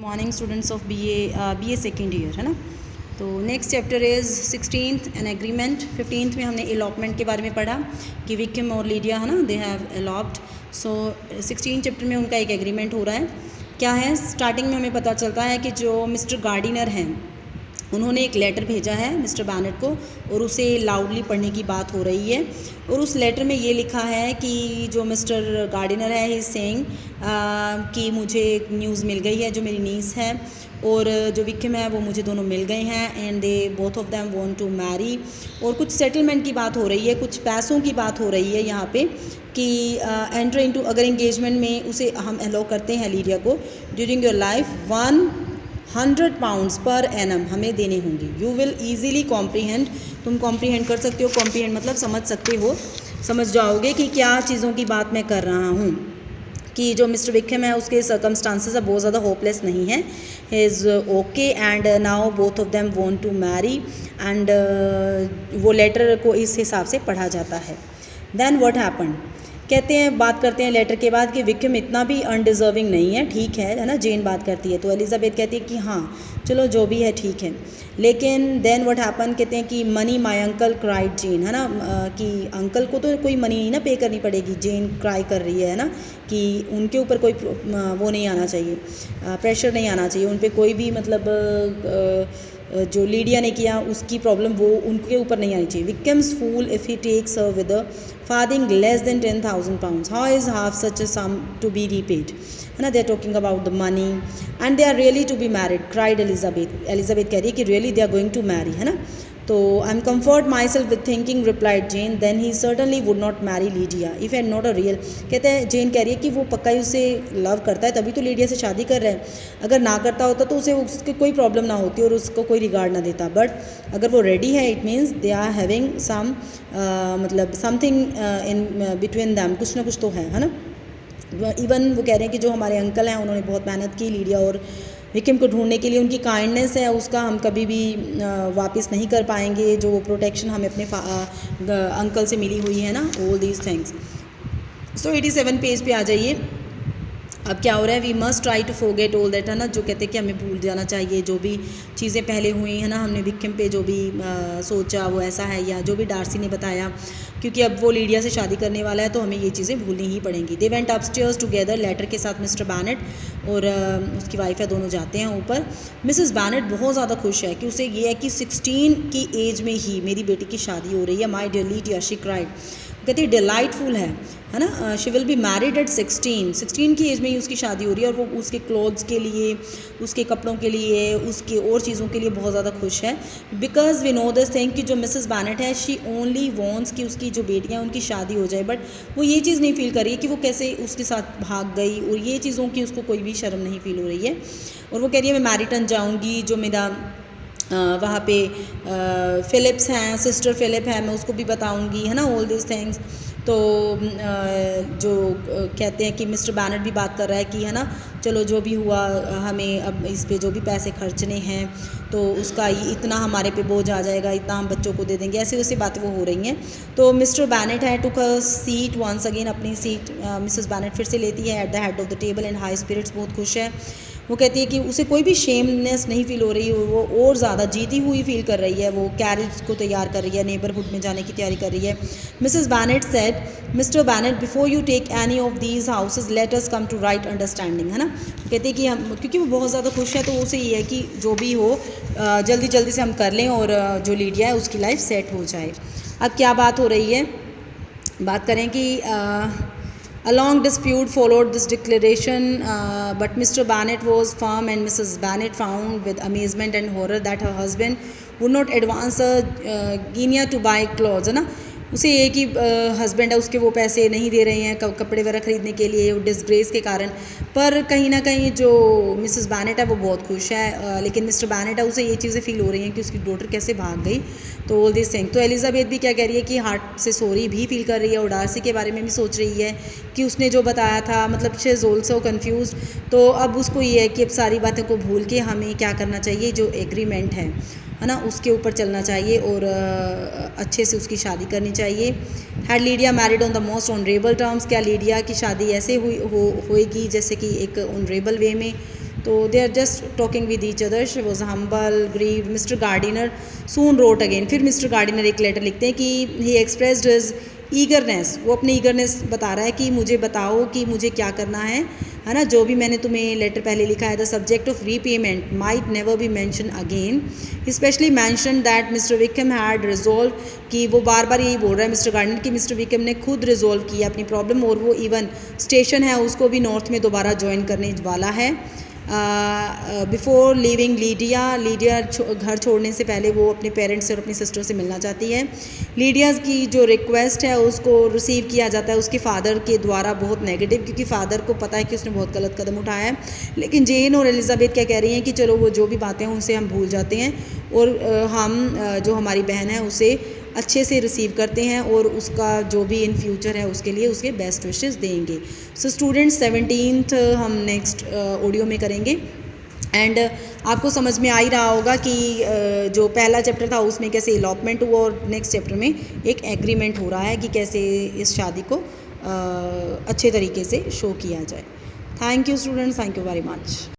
Morning students of BA second year, है ना। तो next chapter is 16th an agreement. 15th में हमने अलॉपमेंट के बारे में पढ़ा कि विक्टिम और लीडिया, है ना, दे हैव अलॉप्ड। सो 16 चैप्टर में उनका एक एग्रीमेंट हो रहा है। क्या है, स्टार्टिंग में हमें पता चलता है कि जो मिस्टर गार्डिनर हैं उन्होंने एक लेटर भेजा है मिस्टर बैनेट को और उसे लाउडली पढ़ने की बात हो रही है। और उस लेटर में ये लिखा है कि जो मिस्टर गार्डिनर है ही सेइंग कि मुझे एक न्यूज़ मिल गई है, जो मेरी नीस है और जो विक्टिम है वो मुझे दोनों मिल गए हैं and they both of them want to marry. और कुछ सेटलमेंट की बात हो रही है, कुछ पैसों की बात हो रही है यहाँ पे कि एंटर इनटू, अगर इंगेजमेंट में उसे हम अलाउ करते हैं लीडिया को, during your life 100 pounds per annum हमें देने होंगे। यू विल ईजीली कॉम्प्रीहेंड, तुम कॉम्प्रीहेंड कर सकते हो। कॉम्प्रीहेंड मतलब समझ सकते हो, समझ जाओगे कि क्या चीज़ों की बात मैं कर रहा हूँ। कि जो मिस्टर विक्टिम है उसके सर्कमस्टांसेस अब बहुत ज़्यादा होपलेस नहीं है, he is okay and now both of them want to marry and वो लेटर को इस हिसाब से पढ़ा जाता है। देन व्हाट हैपेंड, कहते हैं, बात करते हैं लेटर के बाद कि विक्टिम इतना भी अनडिज़र्विंग नहीं है, ठीक है ना। जेन बात करती है तो एलिजाबेथ कहती है कि हाँ चलो जो भी है ठीक है। लेकिन देन व्हाट हैपन, कहते हैं कि मनी माय अंकल क्राइड जेन, है ना, कि अंकल को तो कोई मनी नहीं ना पे करनी पड़ेगी। जेन क्राई कर रही है ना, कि उनके ऊपर कोई वो नहीं आना चाहिए, प्रेशर नहीं आना चाहिए उन पर, कोई भी मतलब जो लीडिया ने किया उसकी प्रॉब्लम वो उनके ऊपर नहीं आनी चाहिए। Victims fool if he takes her with a farthing less than 10,000 pounds, how is half such a sum to be repaid, है ना। They are talking about the money and they are really to be married, cried Elizabeth. Elizabeth कह रही है कि really they are going to marry, है ना। तो I am comfort myself with thinking, replied Jane, then he certainly would not marry Lydia if and not a real. कहते हैं, जेन कह रही है कि वो पक्का ही उसे लव करता है तभी तो लीडिया से शादी कर रहा है। अगर ना करता होता तो उसे उसकी कोई प्रॉब्लम ना होती और उसको कोई रिगार्ड ना देता। बट अगर वो रेडी है it means they are having some मतलब समथिंग इन बिटवीन दैम, कुछ ना कुछ तो है ना। इवन वो कह रहे हैं कि जो हमारे अंकल हैं उन्होंने बहुत मेहनत की लीडिया और विक्टिम को ढूंढने के लिए, उनकी काइंडनेस है उसका हम कभी भी वापस नहीं कर पाएंगे, जो वो प्रोटेक्शन हमें अपने अंकल से मिली हुई है ना, all these things. So 87 page पे आ जाइए। अब क्या हो रहा है, we must try to forget all that, है ना। जो कहते हैं कि हमें भूल जाना चाहिए जो भी चीज़ें पहले हुई, है ना। हमने विक्टिम पे जो भी सोचा वो ऐसा है, या जो भी डार्सी ने बताया, क्योंकि अब वो लीडिया से शादी करने वाला है तो हमें ये चीज़ें भूलनी ही पड़ेंगी। They went upstairs together, letter के साथ मिस्टर बैनेट और उसकी वाइफ है, दोनों जाते हैं ऊपर। मिसेस बैनेट बहुत ज़्यादा खुश है कि उसे ये है कि 16 की एज में ही मेरी बेटी की शादी हो रही है। My dear Lydia, she cried, कहती है डिलाइटफुल है ना। She will be married at 16 की एज में ही उसकी शादी हो रही है और वो उसके क्लोथ्स के लिए, उसके कपड़ों के लिए, उसके और चीज़ों के लिए बहुत ज़्यादा खुश है। Because we know this thing कि जो मिसेस बैनेट है शी ओनली वॉन्ट्स कि उसकी जो बेटियाँ उनकी शादी हो जाए, बट वो ये चीज़ नहीं फील कर रही है कि वो कैसे उसके साथ भाग गई, और ये चीज़ों की उसको कोई भी शर्म नहीं फील हो रही है। और वो कह रही है मैं मैरिटन जाऊँगी, जो मेरा वहाँ पे फ़िलिप्स हैं, सिस्टर फ़िलिप है, मैं उसको भी बताऊँगी, है ना, ऑल दिस थिंग्स। तो जो कहते हैं कि मिस्टर बैनेट भी बात कर रहा है कि, है ना, चलो जो भी हुआ हमें अब इस पे जो भी पैसे खर्चने हैं तो उसका इतना हमारे पे बोझ आ जाएगा, इतना हम बच्चों को दे देंगे, ऐसे वैसे बातें वो हो रही हैं। तो मिस्टर बैनेट है took a seat once again, अपनी सीट मिसेस बैनेट फिर से लेती है at the head of the table and high spirits, बहुत खुश है। वो कहती है कि उसे कोई भी शेमनेस नहीं फील हो रही, वो और ज़्यादा जीती हुई फील कर रही है। वो कैरेज को तैयार कर रही है, नेबरहुड में जाने की तैयारी कर रही है। Mrs Bennet said, mister Bennet before you take any of these houses let us come to right understanding, है ना। कहती है कि हम, क्योंकि वो बहुत ज़्यादा खुश है तो उसे ये है कि जो भी हो जल्दी जल्दी से हम कर लें और जो लीडिया है उसकी लाइफ सेट हो जाए। अब क्या बात हो रही है, बात करें कि A long dispute followed this declaration, but Mr. Bennet was firm and Mrs. Bennet found with amazement and horror that her husband would not advance a guinea to buy clothes, है ना। उसे ये कि हस्बैंड है उसके वो पैसे नहीं दे रहे हैं कपड़े वगैरह ख़रीदने के लिए डिसग्रेस के कारण। पर कहीं ना कहीं जो मिसेस बैनेट है वो बहुत खुश है, लेकिन मिस्टर बैनेट है उसे ये चीज़ें फील हो रही हैं कि उसकी डॉटर कैसे भाग गई, तो ऑल दिस थिंग। तो एलिजाबेथ भी क्या कह रही है कि हार्ट से सॉरी भी फील कर रही है और डार्सी के बारे में भी सोच रही है कि उसने जो बताया था, मतलब शी इज़ ऑल्सो कन्फ्यूज। तो अब उसको ये है कि अब सारी बातों को भूल के हमें क्या करना चाहिए, जो एग्रीमेंट है ना, उसके ऊपर चलना चाहिए और अच्छे से उसकी शादी करनी चाहिए। Had Lydia married on the most honourable terms, क्या लीडिया की शादी ऐसे होएगी जैसे कि एक ऑनरेबल वे में। तो they are just talking with each other. She was humble, grieve. Mister Gardiner soon wrote again. फिर मिस्टर गार्डिनर एक लेटर लिखते हैं कि ही एक्सप्रेस्ड हिज ईगरनेस. वो अपनी ईगरनेस बता रहा है कि मुझे बताओ कि मुझे क्या करना है ना. जो भी मैंने तुम्हें लेटर पहले लिखा है, the subject of repayment might never be mention again. Specially mention that mister Vikram had resolve, कि वो बार बार यही बोल रहा है मिस्टर गार्डनर कि मिस्टर विक्रम ने खुद रिजॉल्व किया अपनी प्रॉब्लम, और वो इवन स्टेशन है उसको भी नॉर्थ में दोबारा ज्वाइन करने वाला है. बिफोर लीविंग लीडिया, लीडिया घर छोड़ने से पहले वो अपने पेरेंट्स से और अपनी सिस्टर से मिलना चाहती है. लीडिया की जो रिक्वेस्ट है उसको रिसीव किया जाता है उसके फादर के द्वारा बहुत नेगेटिव, क्योंकि फादर को पता है कि उसने बहुत गलत कदम उठाया है. लेकिन जेन और एलिजाबेथ क्या कह रही हैं कि चलो वो जो भी बातें हैं उनसे हम भूल जाते हैं और हम जो हमारी बहन है उसे अच्छे से रिसीव करते हैं और उसका जो भी इन फ्यूचर है उसके लिए उसके बेस्ट विशेस देंगे. सो स्टूडेंट्स 17th हम नेक्स्ट ऑडियो में करेंगे. एंड आपको समझ में आ ही रहा होगा कि जो पहला चैप्टर था उसमें कैसे इलॉपमेंट हुआ और नेक्स्ट चैप्टर में एक एग्रीमेंट हो रहा है कि कैसे इस शादी को अच्छे तरीके से शो किया जाए. Thank you students, thank you very much.